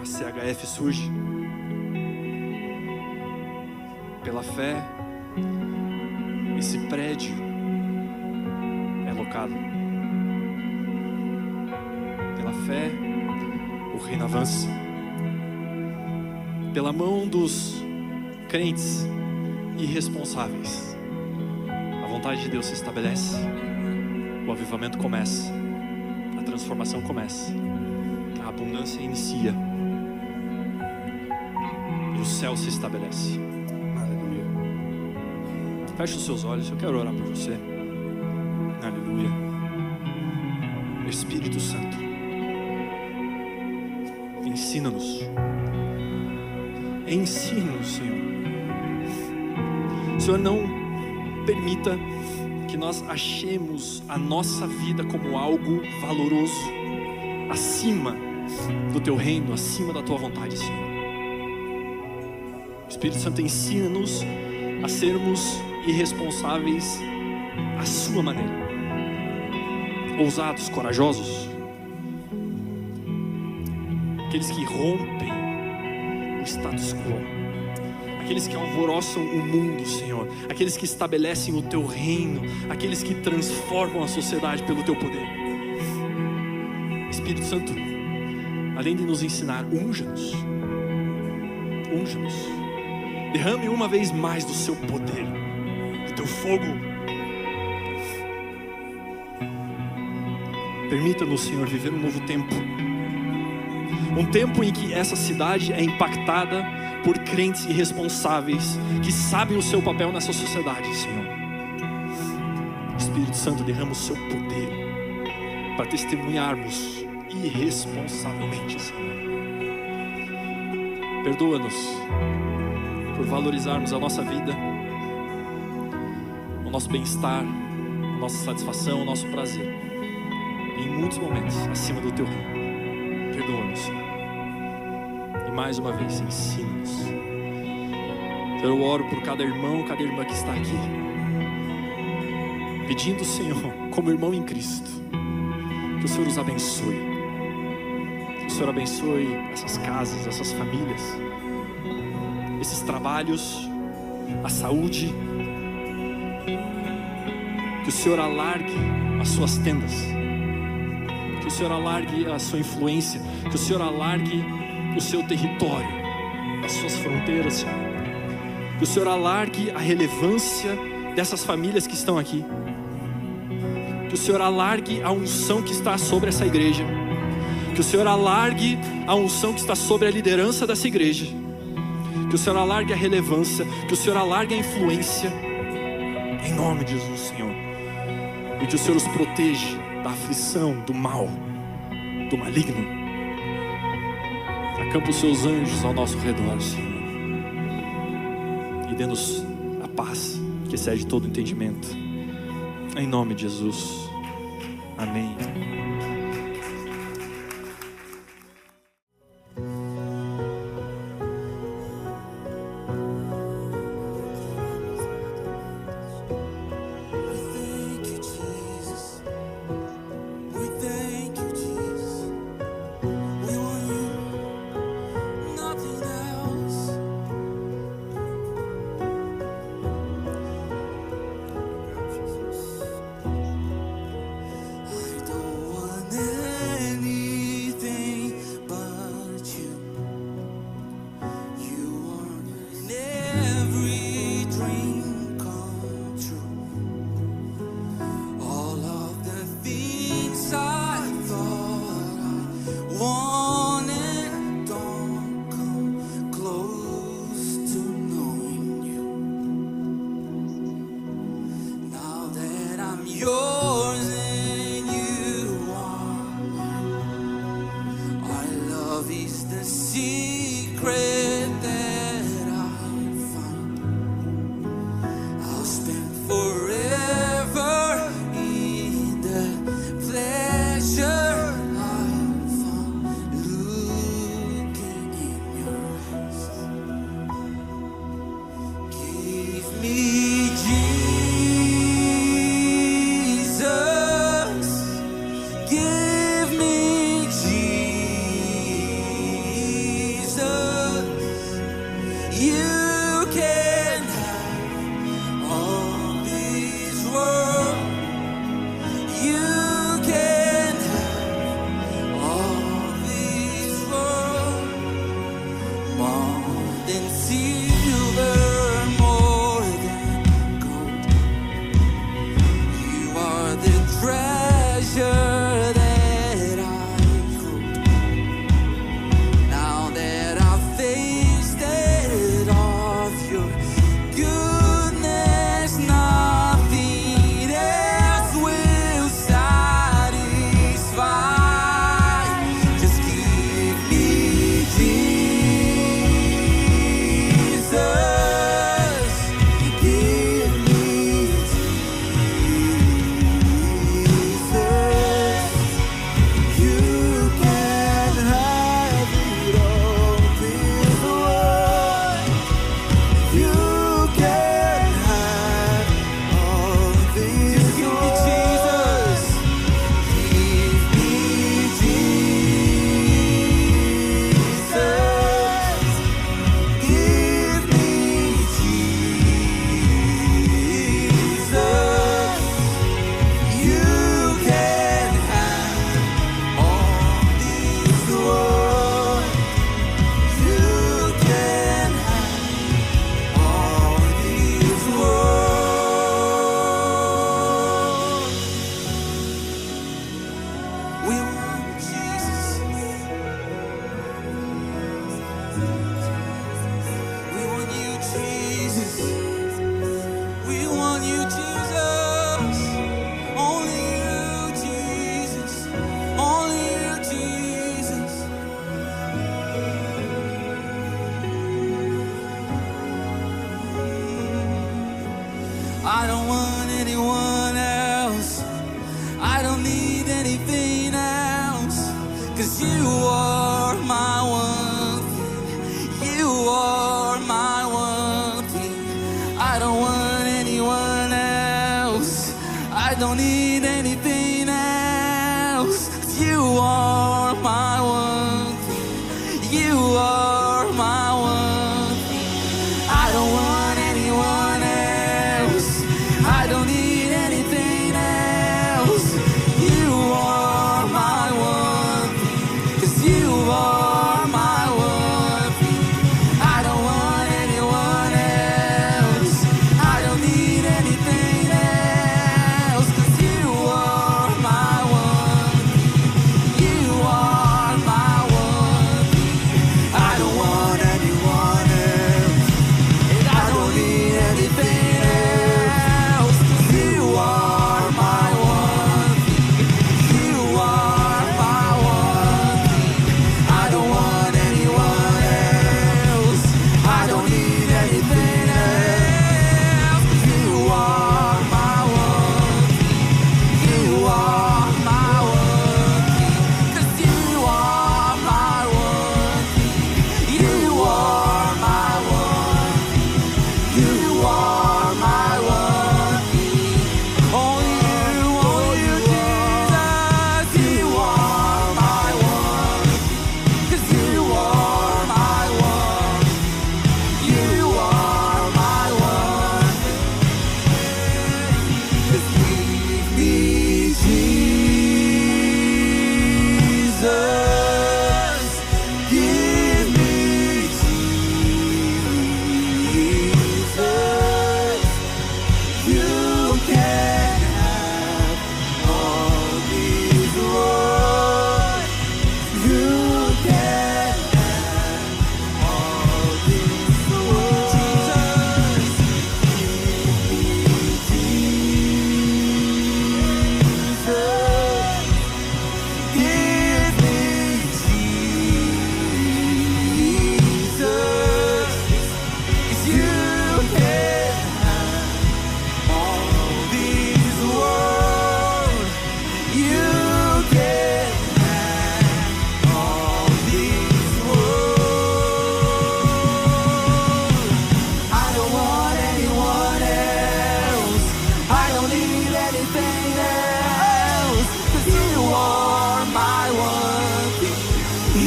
a CHF surge. Pela fé, esse prédio é locado. Pela fé, o reino avança. Pela mão dos crentes irresponsáveis, a vontade de Deus se estabelece, o avivamento começa, a transformação começa, a abundância inicia e o céu se estabelece. Feche os seus olhos, eu quero orar por você. Aleluia. Espírito Santo, ensina-nos. Ensina-nos, Senhor. Senhor, não permita que nós achemos a nossa vida como algo valoroso, acima do Teu reino, acima da Tua vontade, Senhor. Espírito Santo, ensina-nos a sermos irresponsáveis à sua maneira, ousados, corajosos, aqueles que rompem o status quo, aqueles que alvoroçam o mundo, Senhor, aqueles que estabelecem o teu reino, aqueles que transformam a sociedade pelo teu poder. Espírito Santo, além de nos ensinar, unja-nos, derrame uma vez mais do seu poder, do teu fogo. Permita-nos, Senhor, viver um novo tempo, um tempo em que essa cidade é impactada por crentes irresponsáveis que sabem o seu papel nessa sociedade, Senhor. Espírito Santo, derrama o seu poder para testemunharmos irresponsavelmente, Senhor. Perdoa-nos por valorizarmos a nossa vida, o nosso bem-estar, a nossa satisfação, o nosso prazer, em muitos momentos, acima do teu reino. Perdoa-nos, Senhor. E mais uma vez, ensina-nos. Senhor, eu oro por cada irmão, cada irmã que está aqui, pedindo, Senhor, como irmão em Cristo, que o Senhor os abençoe. Que o Senhor abençoe essas casas, essas famílias, esses trabalhos, a saúde. Que o Senhor alargue as suas tendas, que o Senhor alargue a sua influência, que o Senhor alargue o seu território, as suas fronteiras, Senhor. Que o Senhor alargue a relevância dessas famílias que estão aqui. Que o Senhor alargue a unção que está sobre essa igreja. Que o Senhor alargue a unção que está sobre a liderança dessa igreja. Que o Senhor alargue a relevância, que o Senhor alargue a influência, em nome de Jesus, Senhor. E que o Senhor os proteja da aflição, do mal, do maligno. Acampa os seus anjos ao nosso redor, Senhor, e dê-nos a paz que excede todo entendimento, em nome de Jesus, amém. Now that I've faced it all, I don't want anyone else. I don't need anything else. 'Cause you are my one thing. You are my one thing. I don't want anyone else. I don't need anything else. 'Cause you are my one thing. You are my one thing. I don't want anyone else. I don't need anything else. You are my one thing. 'Cause you are my one thing. I don't want anyone else. I don't need anything else. 'Cause you are my one thing. You are my one thing. I don't want anyone else. And I don't need anything else. 'Cause you are my one thing. You are my one thing. I don't want anyone else. I don't need anything else. 'Cause you are my one thing. You are my one thing. 'Cause you are my one thing. You are my one thing. You are my one thing. Only you, Jesus. You are my one thing. 'Cause you are my one. You are my one thing. 'Cause give me Jesus. Give me Jesus. You can have all these words. You can have all these words. Jesus, give me Jesus. 'Cause you can have all these words. You can have all these words. I don't want anyone else. I don't need anything else. 'Cause you are my one thing.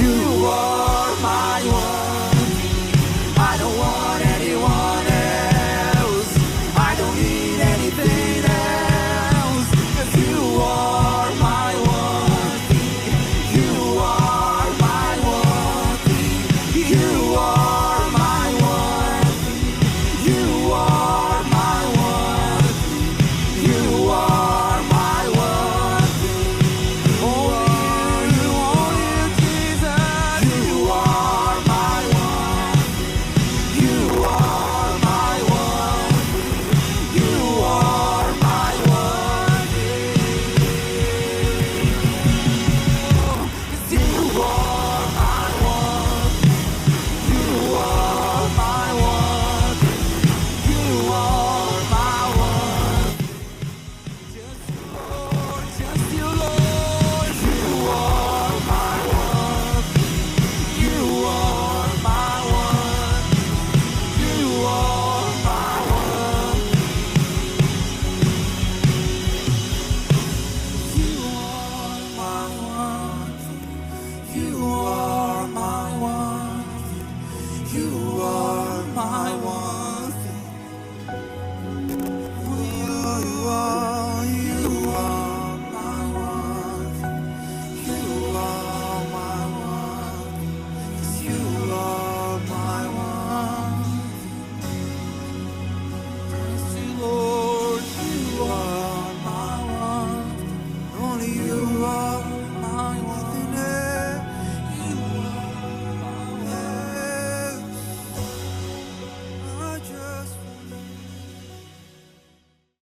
You are my one thing. I don't want anyone else. I don't need anything else. 'Cause you are my one thing. You are my one thing. You are my one thing. You are my one thing. You are my one thing. Only you, Jesus. You are my one thing. You are my one thing. You are my one thing. 'Cause you are my one thing. You are my one thing. You are my one thing. Just you, Lord. You are my one thing. You are my one thing. You are my one thing. You are my one thing. You are my one thing. You are my one